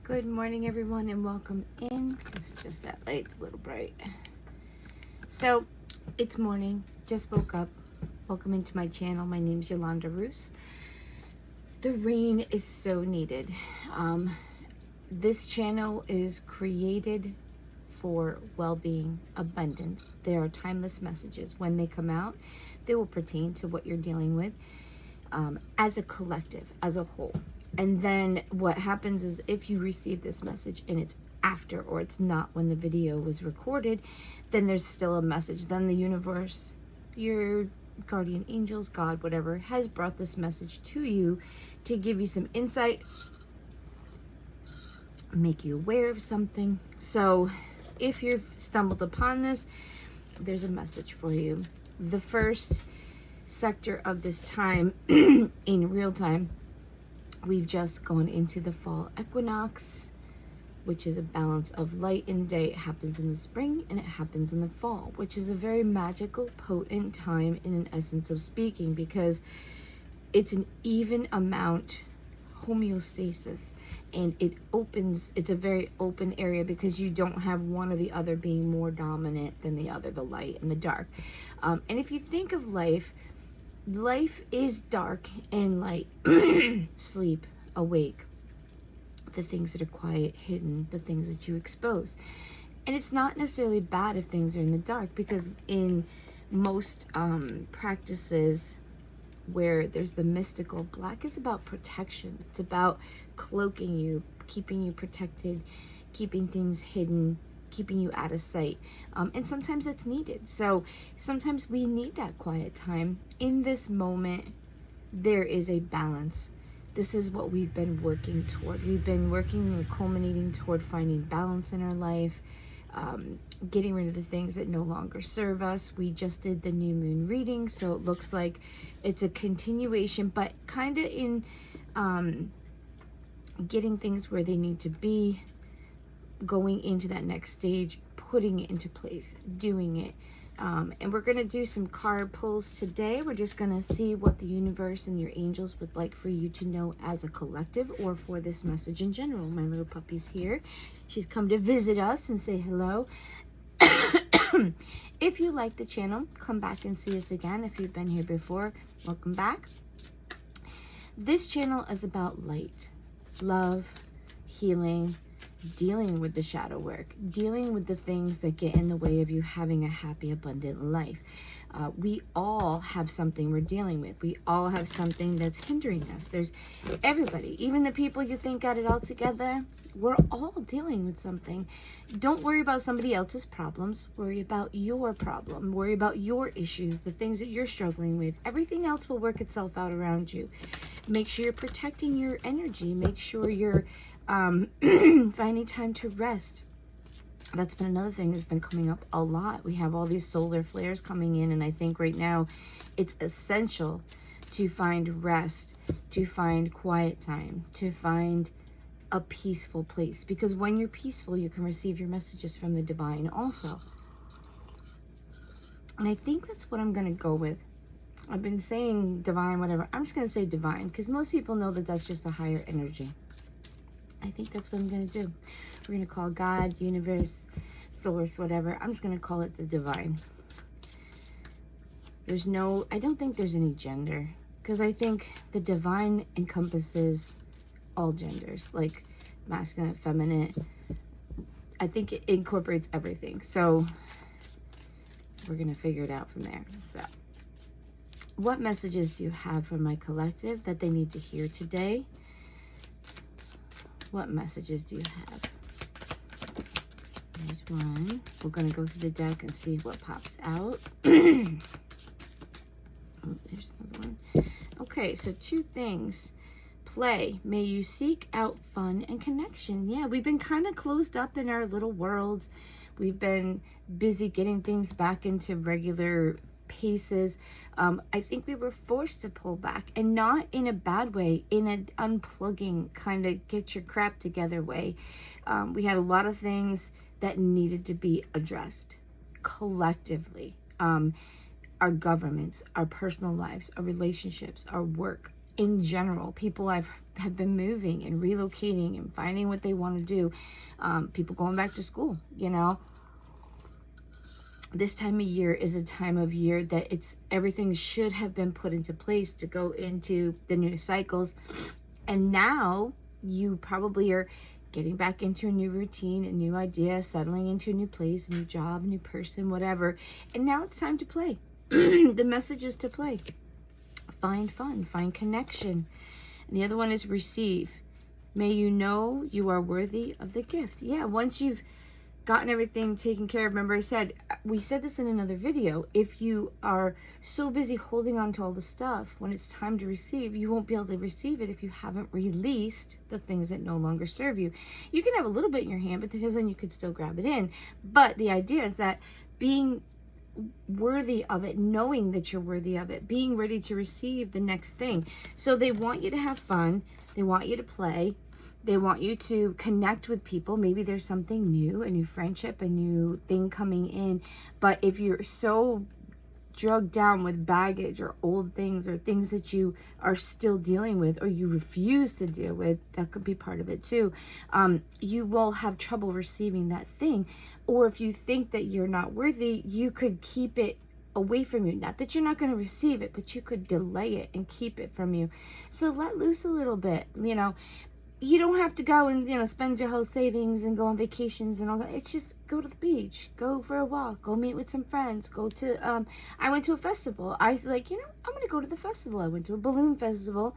Good morning, everyone, and welcome in. It's just that light, it's a little bright. So, it's morning, just woke up. Welcome into my channel. My name's Yolanda Roos. The rain is so needed. This channel is created for well-being, abundance. There are timeless messages. When they come out, they will pertain to what you're dealing with as a collective, as a whole. And then what happens is if you receive this message and it's after or it's not when the video was recorded, then there's still a message. Then the universe, your guardian angels, God, whatever, has brought this message to you to give you some insight, make you aware of something. So if you've stumbled upon this, there's a message for you. The first sector of this time in real time, we've just gone into the fall equinox, which is a balance of light and day. It happens in the spring and it happens in the fall, which is a very magical, potent time in an essence of speaking, because it's an even amount homeostasis, and it's a very open area because you don't have one or the other being more dominant than the other, the light and the dark. And if you think of life is dark and light. Sleep, awake, the things that are quiet, hidden, the things that you expose. And it's not necessarily bad if things are in the dark, because in most practices where there's the mystical, black is about protection. It's about cloaking you, keeping you protected, keeping things hidden, keeping you out of sight. And sometimes that's needed. So sometimes we need that quiet time. In this moment, there is a balance. This is what we've been working toward. We've been working and culminating toward finding balance in our life, getting rid of the things that no longer serve us. We just did the new moon reading, so it looks like it's a continuation, but kind of in getting things where they need to be, going into that next stage, putting it into place, doing it. And we're going to do some card pulls today. We're just going to see what the universe and your angels would like for you to know as a collective, or for this message in general. My little puppy's here. She's come to visit us and say hello. If you like the channel, come back and see us again. If you've been here before, welcome back. This channel is about light, love, healing, dealing with the shadow work, dealing with the things that get in the way of you having a happy, abundant life. We all have something we're dealing with. We all have something that's hindering us. There's everybody, even the people you think got it all together, we're all dealing with something. Don't worry about somebody else's problems. Worry about your problem. Worry about your issues, the things that you're struggling with. Everything else will work itself out around you. Make sure you're protecting your energy. Make sure you're finding time to rest. That's been another thing that's been coming up a lot. We have all these solar flares coming in, and I think right now it's essential to find rest, to find quiet time, to find a peaceful place, because when you're peaceful, you can receive your messages from the divine also. And I think that's what I'm going to go with. I've been saying divine, whatever. I'm just going to say divine, because most people know that that's just a higher energy. I think that's what I'm going to do. We're going to call God, universe, source, whatever. I'm just going to call it the divine. I don't think there's any gender, because I think the divine encompasses all genders, like masculine, feminine. I think it incorporates everything. So we're going to figure it out from there. So what messages do you have for my collective that they need to hear today? What messages do you have? There's one. We're going to go through the deck and see what pops out. Oh, there's another one. Okay, so two things. Play. May you seek out fun and connection. Yeah, we've been kind of closed up in our little worlds. We've been busy getting things back into regular paces. I think we were forced to pull back, and not in a bad way, in an unplugging, kind of get your crap together way. We had a lot of things that needed to be addressed collectively. Our governments, our personal lives, our relationships, our work in general. People I've have been moving and relocating and finding what they want to do. People going back to school, you know. This time of year is a time of year that everything should have been put into place to go into the new cycles. And now you probably are getting back into a new routine, a new idea, settling into a new place, a new job, a new person, whatever. And now it's time to play. The message is to play. Find fun, find connection. And the other one is receive. May you know you are worthy of the gift. Yeah, once you've gotten everything taken care of, remember we said this in another video, if you are so busy holding on to all the stuff, when it's time to receive, you won't be able to receive it if you haven't released the things that no longer serve you. You can have a little bit in your hand, but because then you could still grab it in. But the idea is that being worthy of it, knowing that you're worthy of it, being ready to receive the next thing. So they want you to have fun, they want you to play, they want you to connect with people. Maybe there's something new, a new friendship, a new thing coming in. But if you're so drugged down with baggage or old things or things that you are still dealing with or you refuse to deal with, that could be part of it too. You will have trouble receiving that thing. Or if you think that you're not worthy, you could keep it away from you. Not that you're not going to receive it, but you could delay it and keep it from you. So let loose a little bit, you know. You don't have to go and, you know, spend your whole savings and go on vacations and all that. It's just go to the beach, go for a walk, go meet with some friends, go to, I went to a festival. I was like, you know, I'm going to go to the festival. I went to a balloon festival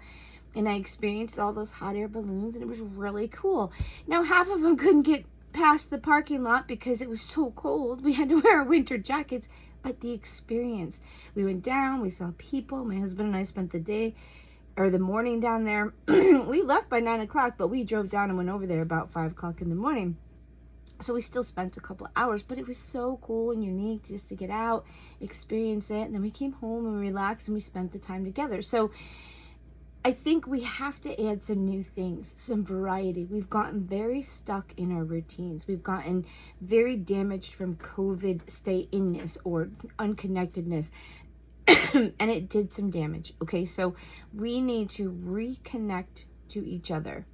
and I experienced all those hot air balloons and it was really cool. Now, half of them couldn't get past the parking lot because it was so cold. We had to wear our winter jackets, but the experience, we went down, we saw people. My husband and I spent the morning down there. We left by 9 o'clock, but we drove down and went over there about 5 o'clock in the morning. So we still spent a couple of hours, but it was so cool and unique just to get out, experience it. And then we came home and relaxed and we spent the time together. So I think we have to add some new things, some variety. We've gotten very stuck in our routines. We've gotten very damaged from COVID stay-inness or unconnectedness. And it did some damage. Okay, so we need to reconnect to each other.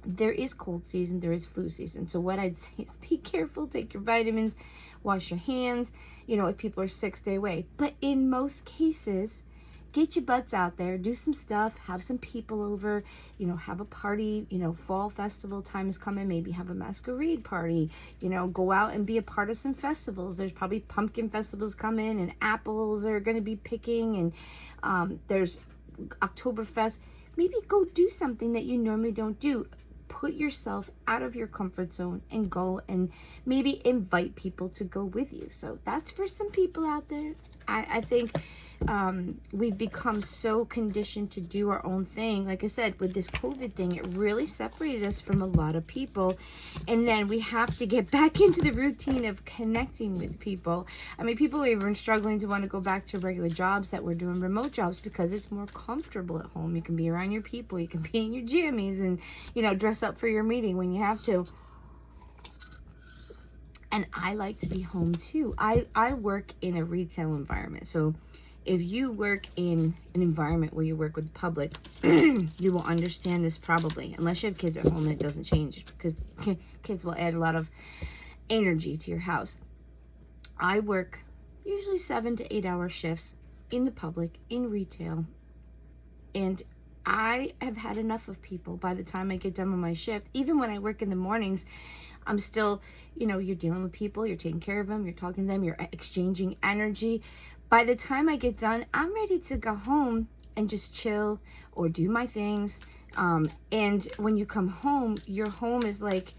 There is cold season, there is flu season. So what I'd say is be careful, take your vitamins, wash your hands. You know, if people are sick, stay away. But in most cases, get your butts out there, do some stuff, have some people over, you know, have a party, you know, fall festival time is coming, maybe have a masquerade party, you know, go out and be a part of some festivals. There's probably pumpkin festivals coming and apples are going to be picking and there's Oktoberfest. Maybe go do something that you normally don't do. Put yourself out of your comfort zone and go and maybe invite people to go with you. So that's for some people out there. I think we've become so conditioned to do our own thing. Like I said, with this COVID thing, it really separated us from a lot of people. And then we have to get back into the routine of connecting with people. I mean, people are even struggling to want to go back to regular jobs that we're doing, remote jobs, because it's more comfortable at home. You can be around your people. You can be in your jammies and, you know, dress up for your meeting when you have to. And I like to be home too. I work in a retail environment. So if you work in an environment where you work with the public, you will understand this probably. Unless you have kids at home and it doesn't change, because kids will add a lot of energy to your house. I work usually 7 to 8 hour shifts in the public, in retail. And I have had enough of people by the time I get done with my shift. Even when I work in the mornings, I'm still, you know, you're dealing with people, you're taking care of them, you're talking to them, you're exchanging energy. By the time I get done, I'm ready to go home and just chill or do my things. And when you come home, your home is like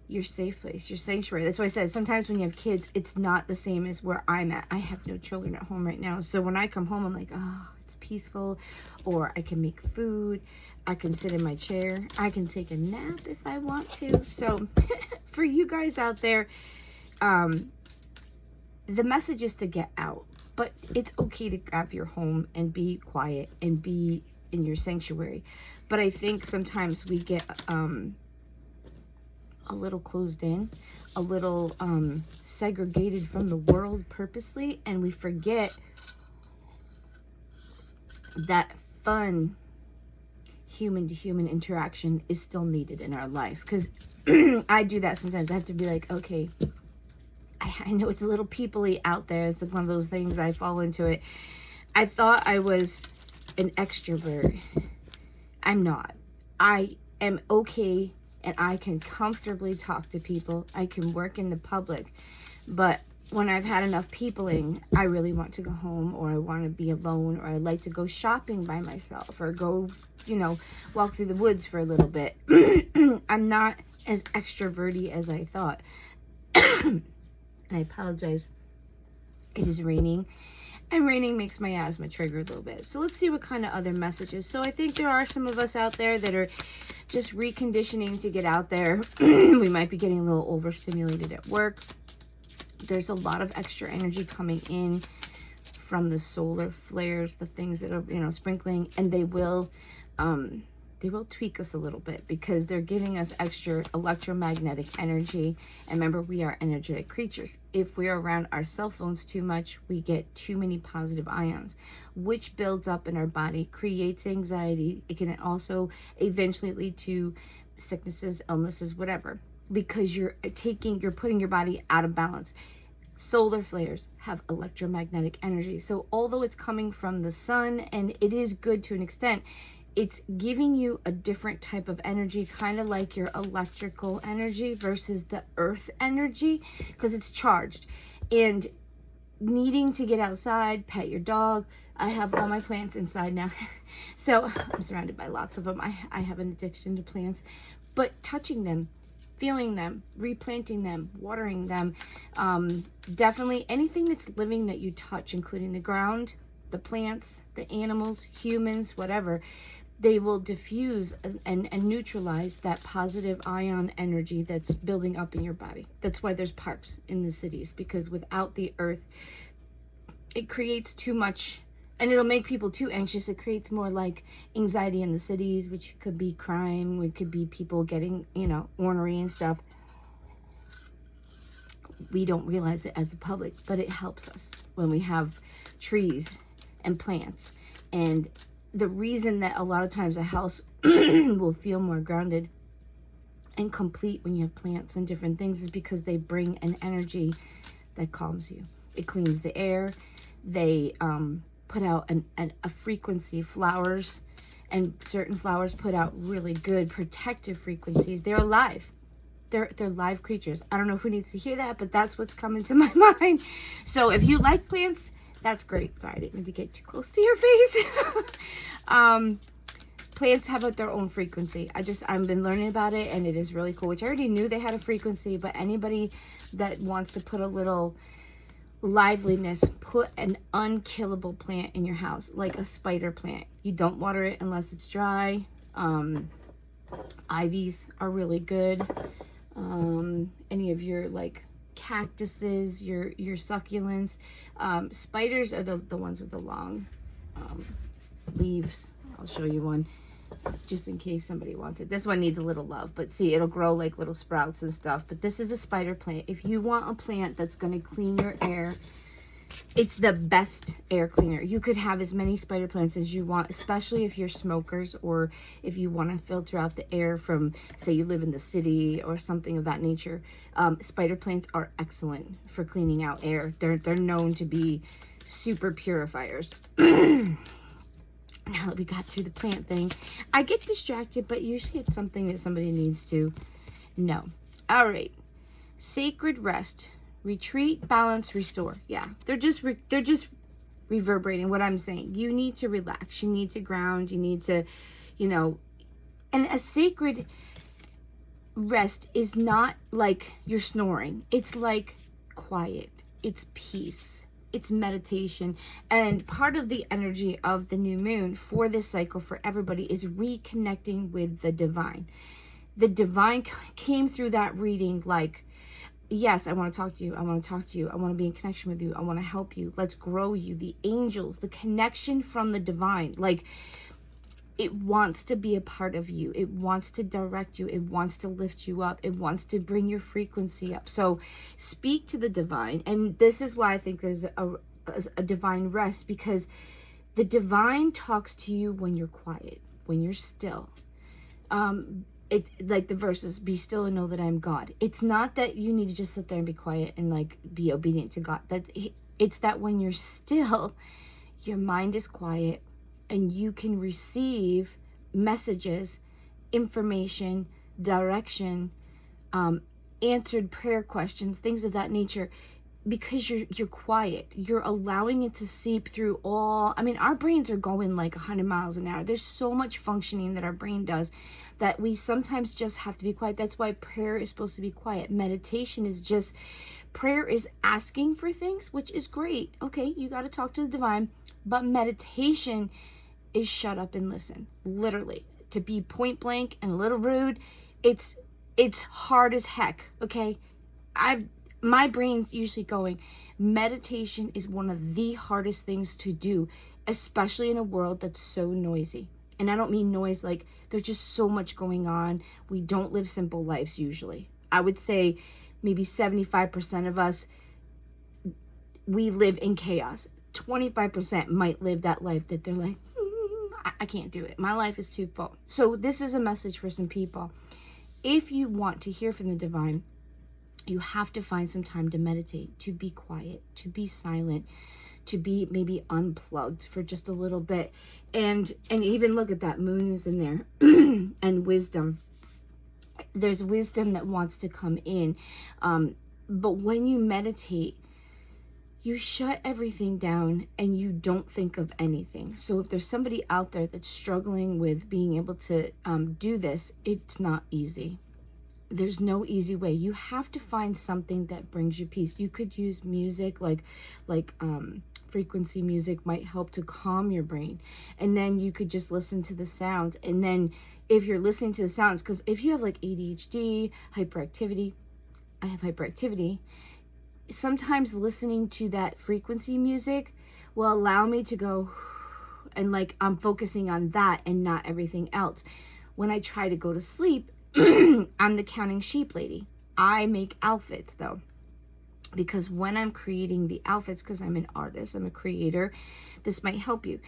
your safe place, your sanctuary. That's why I said sometimes when you have kids, it's not the same as where I'm at. I have no children at home right now. So when I come home, I'm like, oh, it's peaceful. Or I can make food. I can sit in my chair. I can take a nap if I want to. So for you guys out there, the message is to get out. But it's okay to have your home and be quiet and be in your sanctuary. But I think sometimes we get a little closed in, a little segregated from the world purposely, and we forget that fun, human to human interaction is still needed in our life. Because I do that sometimes. I have to be like, okay, I know it's a little people-y out there. It's like one of those things, I fall into it. I thought I was an extrovert. I'm not. I am okay and I can comfortably talk to people. I can work in the public. But when I've had enough peopling, I really want to go home, or I want to be alone, or I like to go shopping by myself, or go, walk through the woods for a little bit. I'm not as extroverty as I thought. And I apologize. It is raining. And raining makes my asthma trigger a little bit. So let's see what kind of other messages. So I think there are some of us out there that are just reconditioning to get out there. We might be getting a little overstimulated at work. There's a lot of extra energy coming in from the solar flares, the things that are, sprinkling, and they will tweak us a little bit because they're giving us extra electromagnetic energy. And remember, we are energetic creatures. If we're around our cell phones too much, we get too many positive ions, which builds up in our body, creates anxiety. It can also eventually lead to sicknesses, illnesses, whatever, because you're putting your body out of balance. Solar flares have electromagnetic energy. So although it's coming from the sun, and it is good to an extent, it's giving you a different type of energy, kind of like your electrical energy versus the earth energy, because it's charged. And needing to get outside, pet your dog. I have all my plants inside now. So I'm surrounded by lots of them. I have an addiction to plants. But touching them, feeling them, replanting them, watering them, definitely anything that's living that you touch, including the ground, the plants, the animals, humans, whatever, they will diffuse and neutralize that positive ion energy that's building up in your body. That's why there's parks in the cities, because without the earth, it creates too much, and it'll make people too anxious. It creates more like anxiety in the cities, which could be crime, it could be people getting, ornery and stuff. We don't realize it as a public, but it helps us when we have trees and plants. And the reason that a lot of times a house will feel more grounded and complete when you have plants and different things is because they bring an energy that calms you. It cleans the air. They put out a frequency. Flowers, and certain flowers put out really good protective frequencies. They're alive. They're live creatures. I don't know who needs to hear that, but that's what's coming to my mind. So if you like plants, that's great. Sorry, I didn't mean to get too close to your face. Plants have their own frequency. I've been learning about it, and it is really cool, which I already knew they had a frequency, but anybody that wants to put a little liveliness, put an unkillable plant in your house, like a spider plant. You don't water it unless it's dry. Ivies are really good. Any of your cactuses, your succulents. Spiders are the ones with the long leaves. I'll show you one just in case somebody wants it. This one needs a little love, but see, it'll grow like little sprouts and stuff. But this is a spider plant. If you want a plant that's going to clean your air, it's the best air cleaner. You could have as many spider plants as you want, especially if you're smokers, or if you want to filter out the air from, say, you live in the city or something of that nature. Spider plants are excellent for cleaning out air. They're known to be super purifiers. Now that we got through the plant thing, I get distracted, but usually it's something that somebody needs to know. All right. Sacred rest. Retreat, balance, restore. Yeah, they're just reverberating what I'm saying. You need to relax. You need to ground. You need to, and a sacred rest is not like you're snoring. It's like quiet. It's peace. It's meditation. And part of the energy of the new moon for this cycle for everybody is reconnecting with the divine. The divine came through that reading like, yes, I want to talk to you. I want to talk to you. I want to be in connection with you. I want to help you. Let's grow you. The angels, the connection from the divine, it wants to be a part of you. It wants to direct you. It wants to lift you up. It wants to bring your frequency up. So speak to the divine. And this is why I think there's a divine rest, because the divine talks to you when you're quiet. when you're still. It's like the verses, be still and know that I'm God. It's not that you need to just sit there and be quiet and like be obedient to God. It's that when you're still, your mind is quiet and you can receive messages, information, direction, answered prayer questions, things of that nature, because you're quiet. You're allowing it to seep through all. I mean, our brains are going like 100 miles an hour. There's so much functioning that our brain does that we sometimes just have to be quiet. That's why prayer is supposed to be quiet. Meditation is just, prayer is asking for things, which is great. Okay, you got to talk to the divine, but meditation is shut up and listen. Literally, to be point blank and a little rude, it's hard as heck. Okay, my brain's usually going. Meditation is one of the hardest things to do, especially in a world that's so noisy. And I don't mean noise like there's just so much going on. We don't live simple lives usually. I would say maybe 75% of us, we live in chaos. 25% might live that life that they're like, I can't do it. My life is too full. So this is a message for some people. If you want to hear from the divine, you have to find some time to meditate, to be quiet, to be silent, to be maybe unplugged for just a little bit. And even look at that, moon is in there. And wisdom. There's wisdom that wants to come in. But when you meditate, you shut everything down and you don't think of anything. So if there's somebody out there that's struggling with being able to do this, it's not easy. There's no easy way. You have to find something that brings you peace. You could use music, like frequency music might help to calm your brain. And then you could just listen to the sounds. And then if you're listening to the sounds, because if you have like ADHD, hyperactivity, I have hyperactivity, sometimes listening to that frequency music will allow me to go and like I'm focusing on that and not everything else. When I try to go to sleep, I'm the counting sheep lady. I make outfits though, because when I'm creating the outfits, because I'm an artist, I'm a creator, this might help you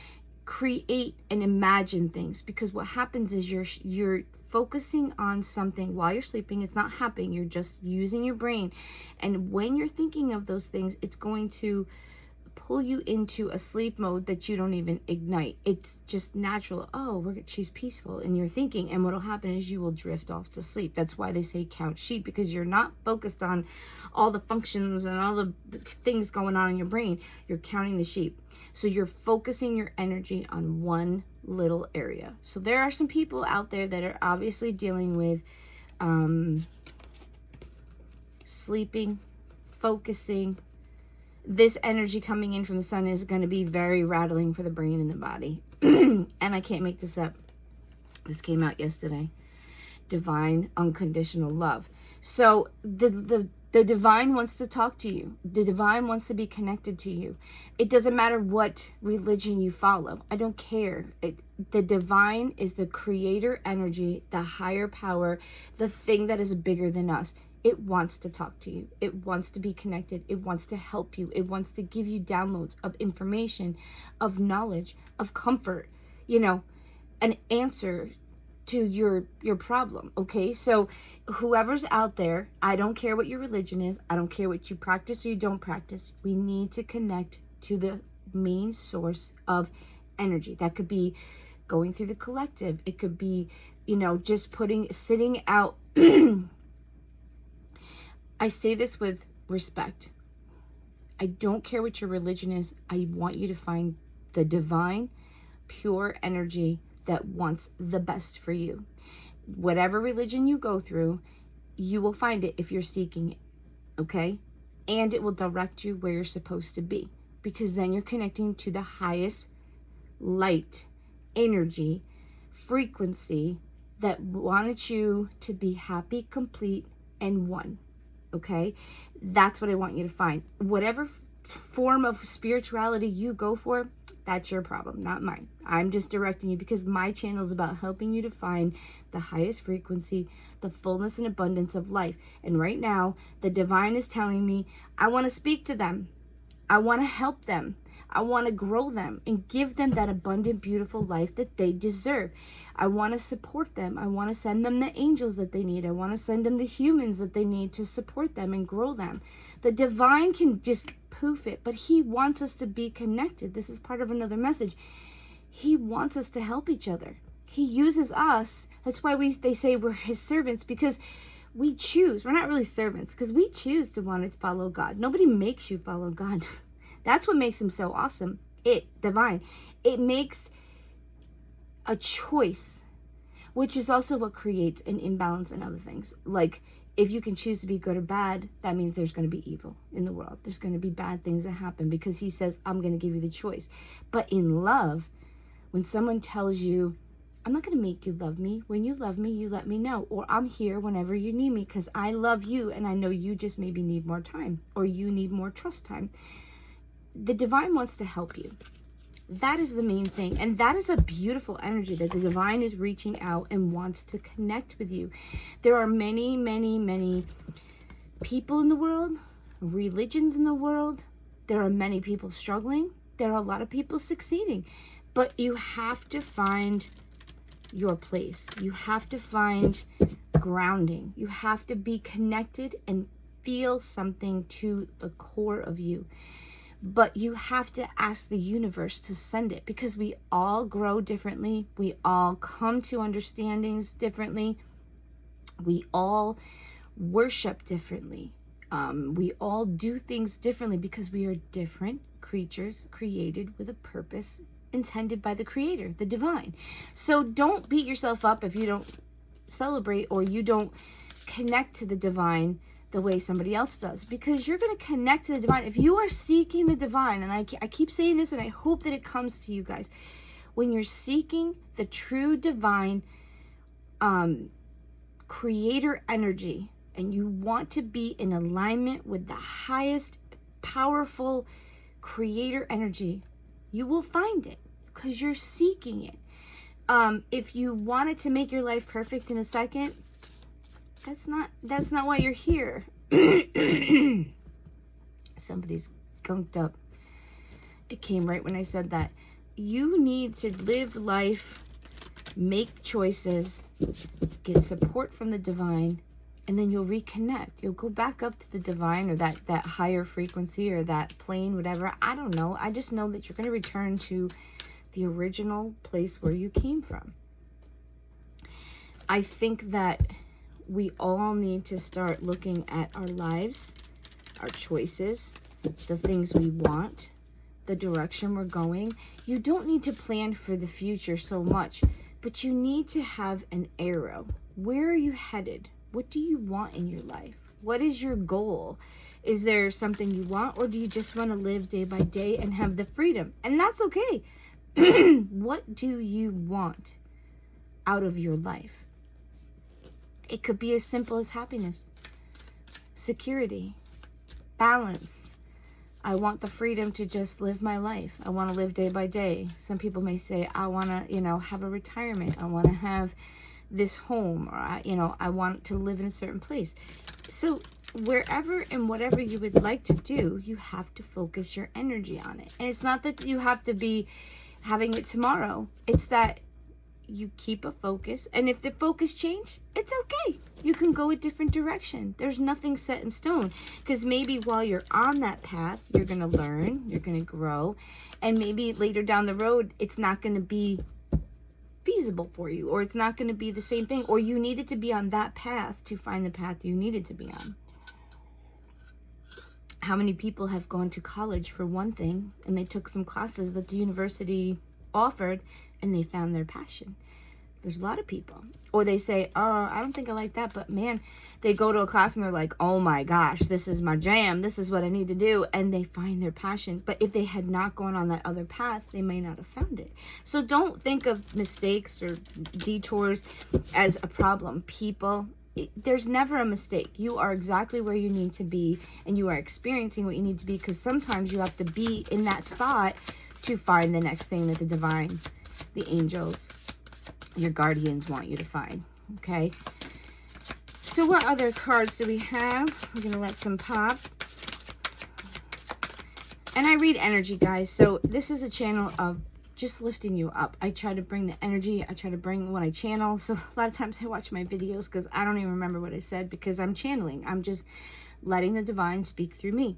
create and imagine things, because what happens is you're focusing on something while you're sleeping. It's not happening. You're just using your brain. And when you're thinking of those things, it's going to pull you into a sleep mode that you don't even ignite. It's just natural. Oh, she's peaceful and you're thinking, and what'll happen is you will drift off to sleep. That's why they say count sheep, because you're not focused on all the functions and all the things going on in your brain. You're counting the sheep. So you're focusing your energy on one little area. So there are some people out there that are obviously dealing with sleeping, focusing. This energy coming in from the sun is going to be very rattling for the brain and the body. And I can't make this up. This came out yesterday. Divine unconditional love. So the divine wants to talk to you. The divine wants to be connected to you. It doesn't matter what religion you follow. I don't care. The divine is the creator energy, the higher power, the thing that is bigger than us. It wants to talk to you. It wants to be connected. It wants to help you. It wants to give you downloads of information, of knowledge, of comfort, an answer to your problem. Okay, so whoever's out there, I don't care what your religion is. I don't care what you practice or you don't practice. We need to connect to the main source of energy. That could be going through the collective. It could be, just sitting out. I say this with respect. I don't care what your religion is. I want you to find the divine, pure energy that wants the best for you. Whatever religion you go through, you will find it if you're seeking it, okay? And it will direct you where you're supposed to be, because then you're connecting to the highest light, energy, frequency that wanted you to be happy, complete, and one. Okay, that's what I want you to find. Whatever form of spirituality you go for, that's your problem, not mine. I'm just directing you, because my channel is about helping you to find the highest frequency, the fullness and abundance of life. And right now, the divine is telling me, I want to speak to them. I want to help them. I want to grow them and give them that abundant, beautiful life that they deserve. I want to support them. I want to send them the angels that they need. I want to send them the humans that they need to support them and grow them. The divine can just poof it, but he wants us to be connected. This is part of another message. He wants us to help each other. He uses us. That's why they say we're his servants, because we choose. We're not really servants because we choose to want to follow God. Nobody makes you follow God. That's what makes him so awesome. Divine. It makes a choice, which is also what creates an imbalance in other things. Like, if you can choose to be good or bad, that means there's going to be evil in the world. There's going to be bad things that happen because he says, I'm going to give you the choice. But in love, when someone tells you, I'm not going to make you love me. When you love me, you let me know. Or I'm here whenever you need me because I love you and I know you just maybe need more time or you need more trust time. The divine wants to help you. That is the main thing. And that is a beautiful energy that the divine is reaching out and wants to connect with you. There are many, many, many people in the world, religions in the world. There are many people struggling. There are a lot of people succeeding. But you have to find your place. You have to find grounding. You have to be connected and feel something to the core of you. But you have to ask the universe to send it because we all grow differently. We all come to understandings differently. We all worship differently. We all do things differently because we are different creatures created with a purpose intended by the creator, the divine. So don't beat yourself up if you don't celebrate or you don't connect to the divine the way somebody else does, because you're going to connect to the divine. If you are seeking the divine, and I keep saying this and I hope that it comes to you guys, when you're seeking the true divine creator energy and you want to be in alignment with the highest powerful creator energy, you will find it because you're seeking it. If you wanted to make your life perfect in a second, that's not why you're here. Somebody's gunked up. It came right when I said that. You need to live life, make choices, get support from the divine, and then you'll reconnect. You'll go back up to the divine or that higher frequency or that plane, whatever. I don't know. I just know that you're going to return to the original place where you came from. I think that we all need to start looking at our lives, our choices, the things we want, the direction we're going. You don't need to plan for the future so much, but you need to have an arrow. Where are you headed? What do you want in your life? What is your goal? Is there something you want, or do you just want to live day by day and have the freedom? And that's okay. What do you want out of your life? It could be as simple as happiness, security, balance. I want the freedom to just live my life. I want to live day by day. Some people may say, I want to, have a retirement. I want to have this home, or, I want to live in a certain place. So wherever and whatever you would like to do, you have to focus your energy on it. And it's not that you have to be having it tomorrow. It's that you keep a focus, and if the focus change, it's okay. You can go a different direction. There's nothing set in stone, because maybe while you're on that path, you're going to learn, you're going to grow, and maybe later down the road, it's not going to be feasible for you, or it's not going to be the same thing, or you needed to be on that path to find the path you needed to be on. How many people have gone to college for one thing, and they took some classes that the university offered, and they found their passion? There's a lot of people. Or they say, oh, I don't think I like that, but man, they go to a class and they're like, oh my gosh, this is my jam, this is what I need to do, and they find their passion. But if they had not gone on that other path, they may not have found it. So don't think of mistakes or detours as a problem. There's never a mistake. You are exactly where you need to be, and you are experiencing what you need to be, because sometimes you have to be in that spot to find the next thing that the divine, the angels, your guardians want you to find. Okay, so what other cards do we have? We're gonna let some pop. And I read energy, guys. So this is a channel of just lifting you up. I try to bring the energy. I try to bring what I channel. So a lot of times I watch my videos because I don't even remember what I said because I'm channeling. I'm just letting the divine speak through me.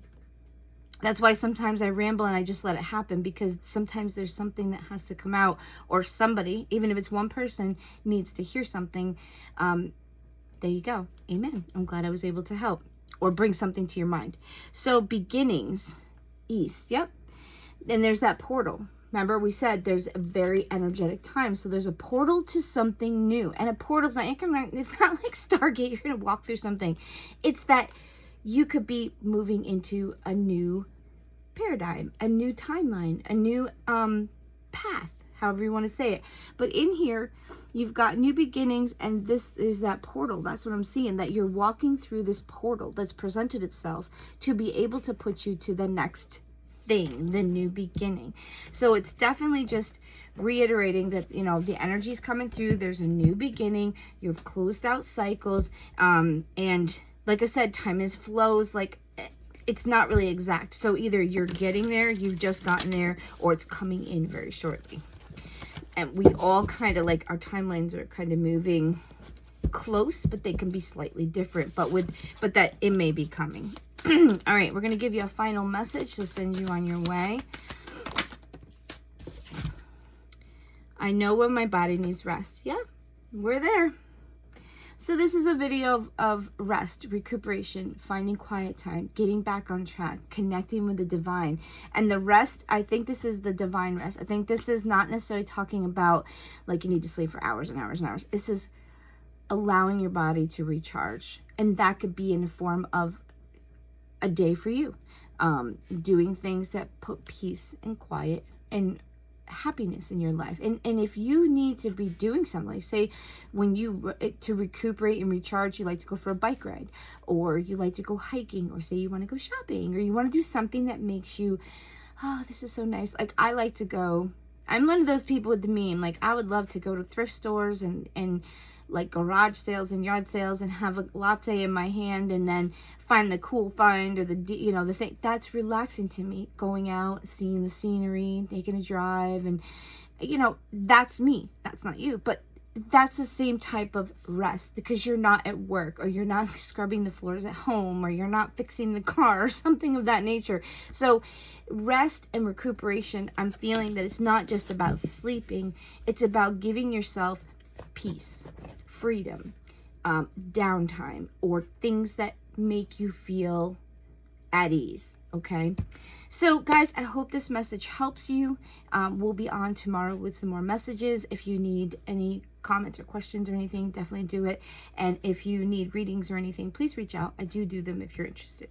That's why sometimes I ramble and I just let it happen, because sometimes there's something that has to come out, or somebody, even if it's one person, needs to hear something. There you go. Amen. I'm glad I was able to help or bring something to your mind. So beginnings, east. Yep. And there's that portal. Remember, we said there's a very energetic time. So there's a portal to something new. And a portal, it's not like Stargate, you're going to walk through something. It's that you could be moving into a new paradigm, a new timeline, a new path, however you want to say it. But in here, you've got new beginnings, and this is that portal. That's what I'm seeing, that you're walking through this portal that's presented itself to be able to put you to the next thing, the new beginning. So it's definitely just reiterating that, you know, the energy is coming through. There's a new beginning. You've closed out cycles. And like I said, time is flows. Like, it's not really exact. So either you're getting there, you've just gotten there, or it's coming in very shortly. And we all kind of, like, our timelines are kind of moving close, but they can be slightly different. But that it may be coming. All right, we're going to give you a final message to send you on your way. I know when my body needs rest. Yeah, we're there. So this is a video of rest, recuperation, finding quiet time, getting back on track, connecting with the divine. And the rest, I think this is the divine rest. I think this is not necessarily talking about like you need to sleep for hours and hours and hours. This is allowing your body to recharge. And that could be in the form of a day for you, doing things that put peace and quiet and happiness in your life. And if you need to be doing something, like say when you to recuperate and recharge, you like to go for a bike ride, or you like to go hiking, or say you want to go shopping, or you want to do something that makes you, oh, this is so nice. Like, I like to go, I'm one of those people with the meme, like I would love to go to thrift stores and like garage sales and yard sales and have a latte in my hand and then find the cool find or the, you know, the thing that's relaxing to me. Going out, seeing the scenery, taking a drive, and, you know, that's me. That's not you, but that's the same type of rest, because you're not at work, or you're not scrubbing the floors at home, or you're not fixing the car, or something of that nature. So rest and recuperation, I'm feeling that it's not just about sleeping. It's about giving yourself peace, freedom, downtime, or things that make you feel at ease. Okay, so guys, I hope this message helps you. We'll be on tomorrow with some more messages. If you need any comments or questions or anything, definitely do it. And if you need readings or anything, please reach out. I do them if you're interested.